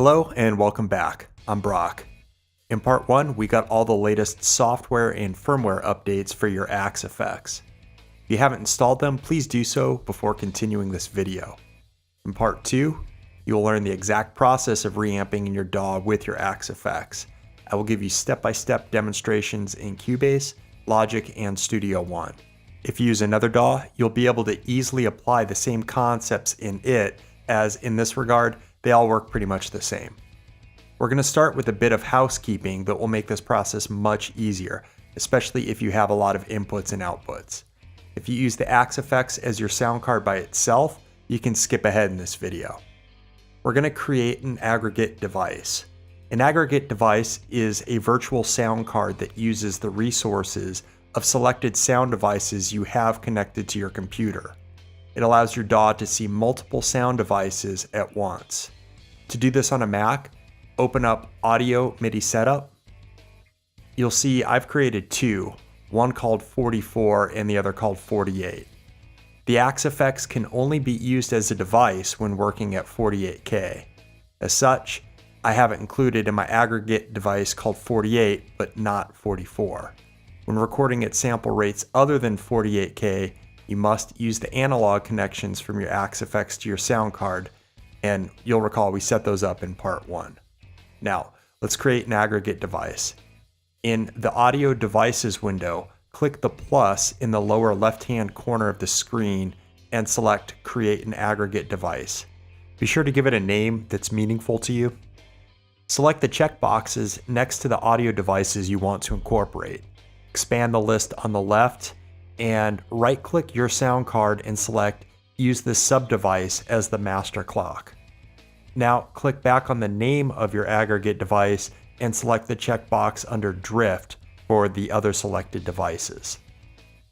Hello and welcome back. I'm Brock. In part 1, we got all the latest software and firmware updates for your Axe effects. If you haven't installed them, please do so before continuing this video. In part 2, you'll learn the exact process of reamping in your DAW with your Axe effects. I will give you step-by-step demonstrations in Cubase, Logic, and Studio One. If you use another DAW, you'll be able to easily apply the same concepts in it, as in this regard, they all work pretty much the same. We're going to start with a bit of housekeeping that will make this process much easier, especially if you have a lot of inputs and outputs. If you use the Axe effects as your sound card by itself, you can skip ahead in this video. We're going to create an aggregate device. An aggregate device is a virtual sound card that uses the resources of selected sound devices you have connected to your computer. It allows your DAW to see multiple sound devices at once. To do this on a Mac, open up Audio MIDI Setup. You'll see I've created two, one called 44 and the other called 48. The Axe effects can only be used as a device when working at 48K. As such, I have it included in my aggregate device called 48, but not 44. When recording at sample rates other than 48K, you must use the analog connections from your Axe effects to your sound card, and you'll recall we set those up in part 1. Now, let's create an aggregate device. In the Audio Devices window, click the plus in the lower left-hand corner of the screen and select Create an Aggregate Device. Be sure to give it a name that's meaningful to you. Select the checkboxes next to the audio devices you want to incorporate. Expand the list on the left and right-click your sound card and select Use this sub-device as the master clock. Now click back on the name of your aggregate device and select the checkbox under Drift for the other selected devices.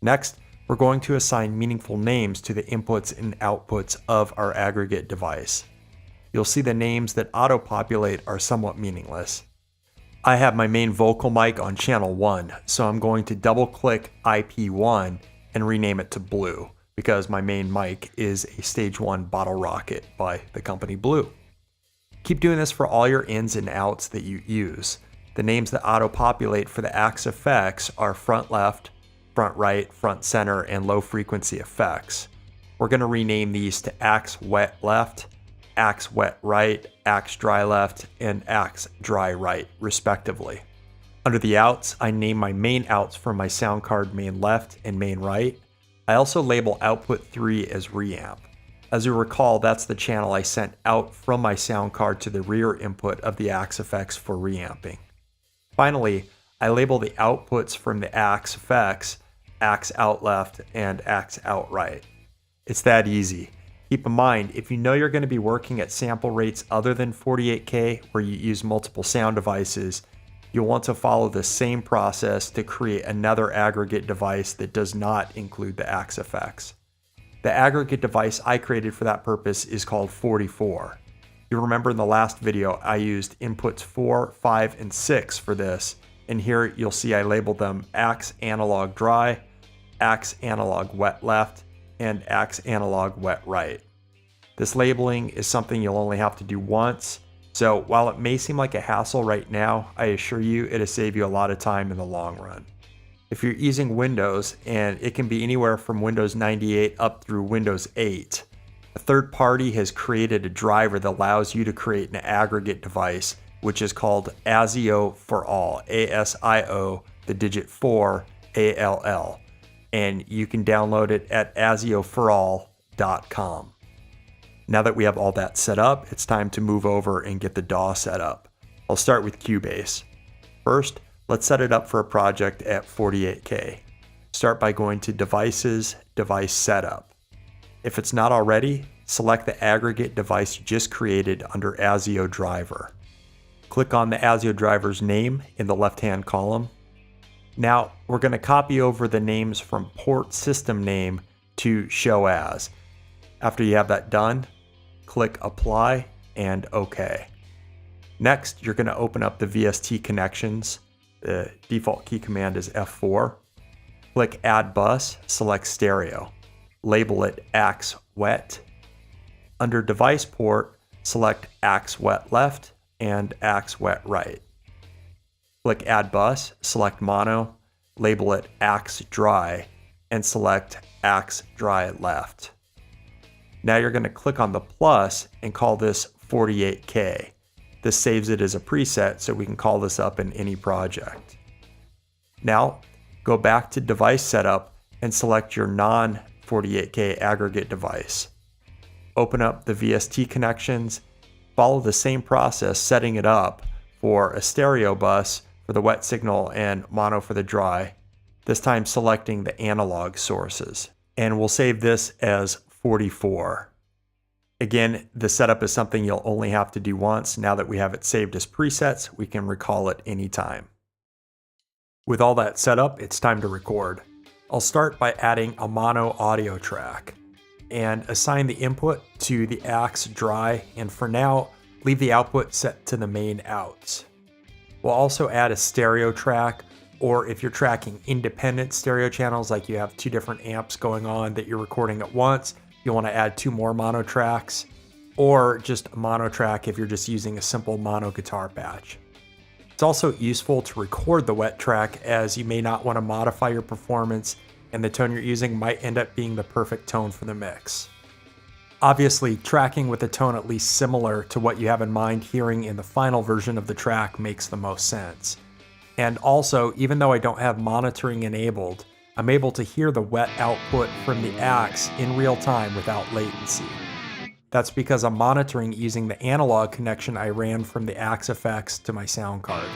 Next, we're going to assign meaningful names to the inputs and outputs of our aggregate device. You'll see the names that auto-populate are somewhat meaningless. I have my main vocal mic on channel 1, so I'm going to double-click IP1 and rename it to Blue, because my main mic is a Stage 1 bottle rocket by the company Blue. Keep doing this for all your ins and outs that you use. The names that auto-populate for the Axe effects are front left, front right, front center, and low frequency effects. We're going to rename these to Axe wet left, Axe wet right, Axe dry left, and Axe dry right, respectively. Under the outs, I name my main outs for my sound card main left and main right. I also label output 3 as reamp. As you recall, that's the channel I sent out from my sound card to the rear input of the Axe effects for reamping. Finally, I label the outputs from the Axe effects, Axe out left and Axe out right. It's that easy. Keep in mind, if you know you're going to be working at sample rates other than 48K where you use multiple sound devices, you'll want to follow the same process to create another aggregate device that does not include the Axe effects. The aggregate device I created for that purpose is called 44. You remember in the last video I used inputs 4, 5, and 6 for this, and here you'll see I labeled them Axe analog dry, Axe analog wet left, and Axe analog wet right. This labeling is something you'll only have to do once, so while it may seem like a hassle right now, I assure you it'll save you a lot of time in the long run. If you're using Windows, and it can be anywhere from Windows 98 up through Windows 8, a third party has created a driver that allows you to create an aggregate device, which is called ASIO for All, ASIO, the digit 4, ALL. And you can download it at asioforall.com. Now that we have all that set up, it's time to move over and get the DAW set up. I'll start with Cubase. First, let's set it up for a project at 48K. Start by going to Devices, Device Setup. If it's not already, select the aggregate device you just created under ASIO Driver. Click on the ASIO driver's name in the left-hand column. Now, we're going to copy over the names from port system name to show as. After you have that done, click Apply and OK. Next, you're going to open up the VST connections. The default key command is F4. Click Add Bus, select Stereo. Label it Axe Wet. Under Device Port, select Axe Wet Left, and Axe Wet Right. Click Add Bus, select Mono, label it Axe Dry, and select Axe Dry Left. Now you're going to click on the plus and call this 48K. This saves it as a preset so we can call this up in any project. Now, go back to Device Setup and select your non-48K aggregate device. Open up the VST connections, follow the same process setting it up for a stereo bus for the wet signal and mono for the dry, this time selecting the analog sources. And we'll save this as 44. Again, the setup is something you'll only have to do once. Now that we have it saved as presets, we can recall it anytime. With all that set up, it's time to record. I'll start by adding a mono audio track and assign the input to the Axe Dry, and for now, leave the output set to the main outs. We'll also add a stereo track, or if you're tracking independent stereo channels, like you have two different amps going on that you're recording at once, you'll want to add two more mono tracks, or just a mono track if you're just using a simple mono guitar patch. It's also useful to record the wet track, as you may not want to modify your performance and the tone you're using might end up being the perfect tone for the mix. Obviously, tracking with a tone at least similar to what you have in mind hearing in the final version of the track makes the most sense. And also, even though I don't have monitoring enabled, I'm able to hear the wet output from the Axe in real time without latency. That's because I'm monitoring using the analog connection I ran from the Axe effects to my sound card.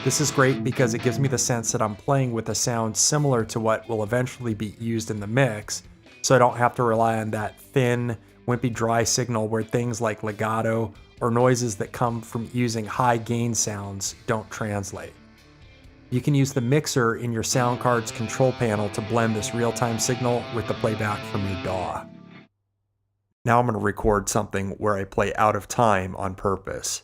This is great because it gives me the sense that I'm playing with a sound similar to what will eventually be used in the mix, so I don't have to rely on that thin, wimpy dry signal where things like legato or noises that come from using high gain sounds don't translate. You can use the mixer in your sound card's control panel to blend this real-time signal with the playback from your DAW. Now I'm going to record something where I play out of time on purpose.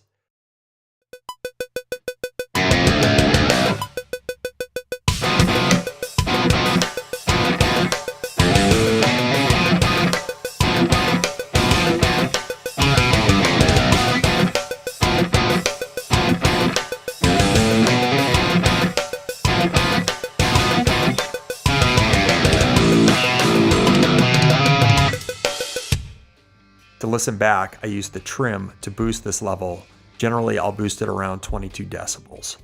To listen back, I use the trim to boost this level. Generally, I'll boost it around 22 decibels.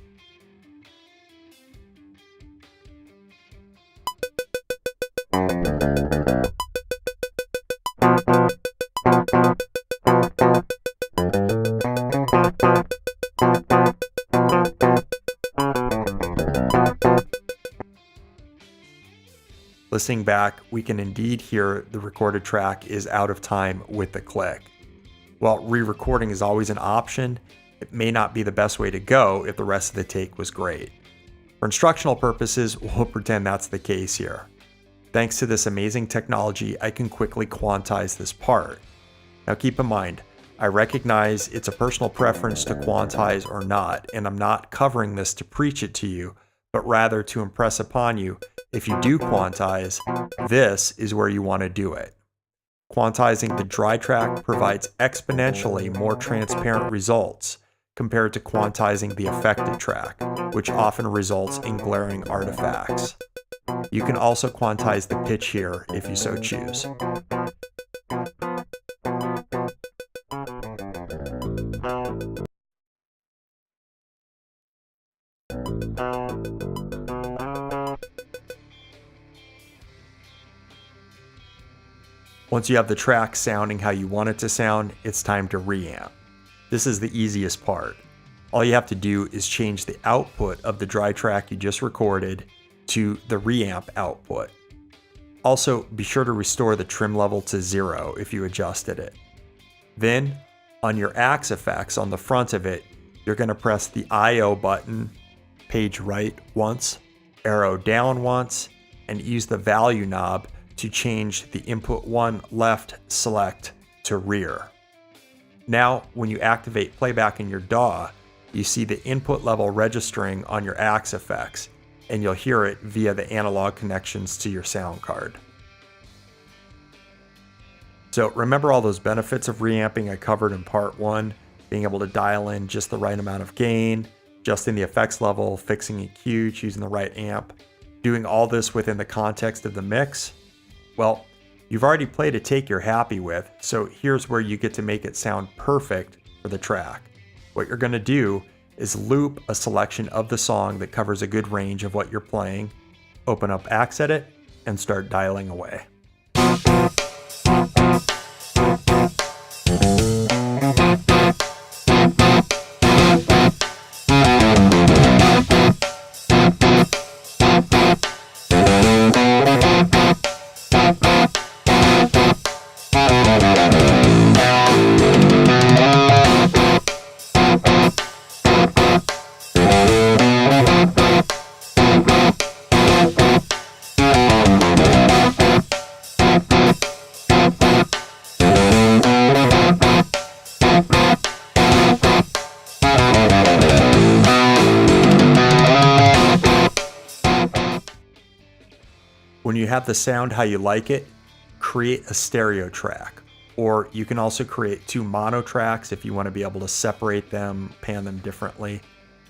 Listening back, we can indeed hear the recorded track is out of time with the click. While re-recording is always an option, it may not be the best way to go if the rest of the take was great. For instructional purposes, we'll pretend that's the case here. Thanks to this amazing technology, I can quickly quantize this part. Now keep in mind, I recognize it's a personal preference to quantize or not, and I'm not covering this to preach it to you, but rather to impress upon you, if you do quantize, this is where you want to do it. Quantizing the dry track provides exponentially more transparent results compared to quantizing the affected track, which often results in glaring artifacts. You can also quantize the pitch here if you so choose. Once you have the track sounding how you want it to sound, it's time to reamp. This is the easiest part. All you have to do is change the output of the dry track you just recorded to the reamp output. Also, be sure to restore the trim level to 0 if you adjusted it. Then, on your Axe effects on the front of it, you're going to press the I/O button, page right once, arrow down once, and use the value knob to change the input 1 left select to rear. Now, when you activate playback in your DAW, you see the input level registering on your Axe effects, and you'll hear it via the analog connections to your sound card. So remember all those benefits of reamping I covered in part 1? being able to dial in just the right amount of gain, adjusting the effects level, fixing EQ, choosing the right amp, doing all this within the context of the mix. Well, you've already played a take you're happy with, so here's where you get to make it sound perfect for the track. What you're going to do is loop a selection of the song that covers a good range of what you're playing, open up Aggregate, and start dialing away. When you have the sound how you like it, create a stereo track. Or you can also create 2 mono tracks if you want to be able to separate them, pan them differently.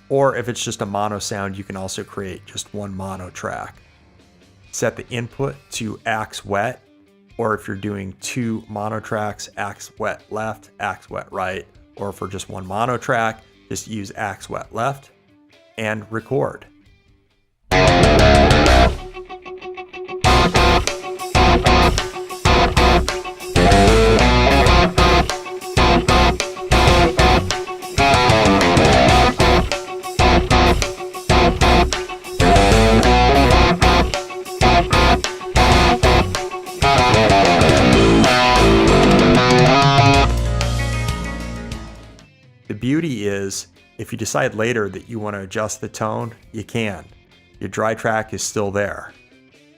Or if it's just a mono sound, you can also create just 1 mono track. Set the input to Axe Wet, or if you're doing 2 mono tracks, Axe Wet left, Axe Wet right, or for just 1 mono track, just use Axe Wet left, and record. The beauty is, if you decide later that you want to adjust the tone, you can. Your dry track is still there.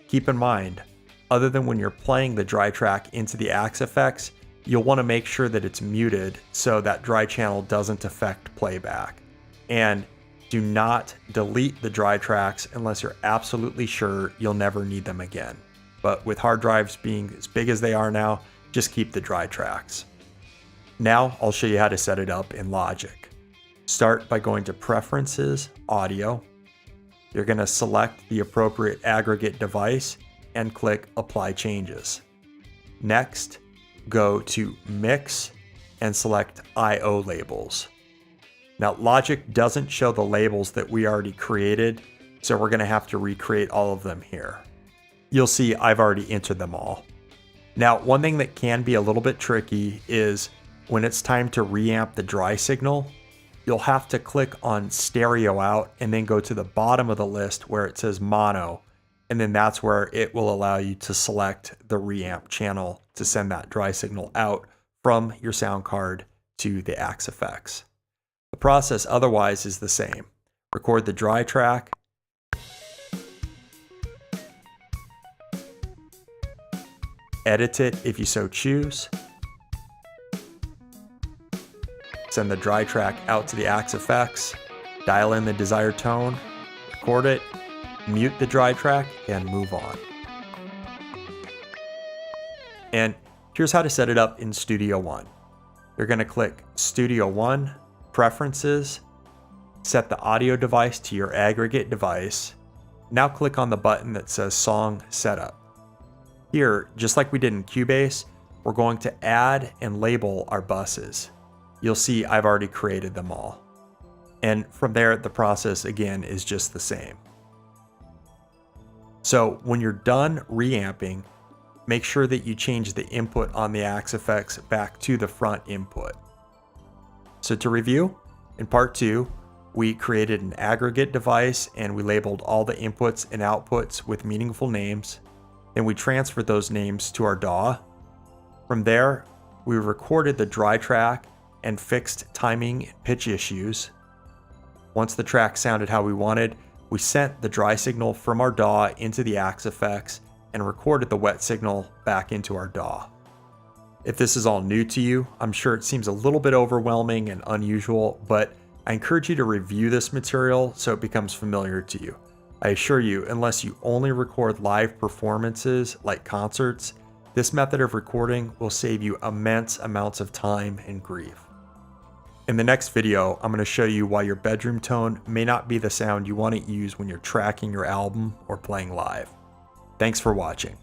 Keep in mind, other than when you're playing the dry track into the Axe effects, you'll want to make sure that it's muted so that dry channel doesn't affect playback. And do not delete the dry tracks unless you're absolutely sure you'll never need them again. But with hard drives being as big as they are now, just keep the dry tracks. Now I'll show you how to set it up in Logic. Start by going to Preferences, Audio. You're going to select the appropriate aggregate device and click Apply Changes. Next, go to Mix and select I/O labels. Now Logic doesn't show the labels that we already created, so we're going to have to recreate all of them here. You'll see I've already entered them all. Now, one thing that can be a little bit tricky is when it's time to reamp the dry signal, you'll have to click on Stereo Out and then go to the bottom of the list where it says Mono, and then that's where it will allow you to select the reamp channel to send that dry signal out from your sound card to the Axe effects. The process otherwise is the same. Record the dry track, edit it if you so choose, send the dry track out to the Axe effects, dial in the desired tone, record it, mute the dry track, and move on. And here's how to set it up in Studio One. You're going to click Studio One, Preferences, set the audio device to your aggregate device. Now click on the button that says Song Setup. Here, just like we did in Cubase, we're going to add and label our buses. You'll see I've already created them all. And from there, the process again is just the same. So when you're done reamping, make sure that you change the input on the Axe effects back to the front input. So to review, in part 2, we created an aggregate device and we labeled all the inputs and outputs with meaningful names. Then we transferred those names to our DAW. From there, we recorded the dry track and fixed timing and pitch issues. Once the track sounded how we wanted, we sent the dry signal from our DAW into the Axe effects and recorded the wet signal back into our DAW. If this is all new to you, I'm sure it seems a little bit overwhelming and unusual, but I encourage you to review this material so it becomes familiar to you. I assure you, unless you only record live performances like concerts, this method of recording will save you immense amounts of time and grief. In the next video, I'm going to show you why your bedroom tone may not be the sound you want to use when you're tracking your album or playing live. Thanks for watching.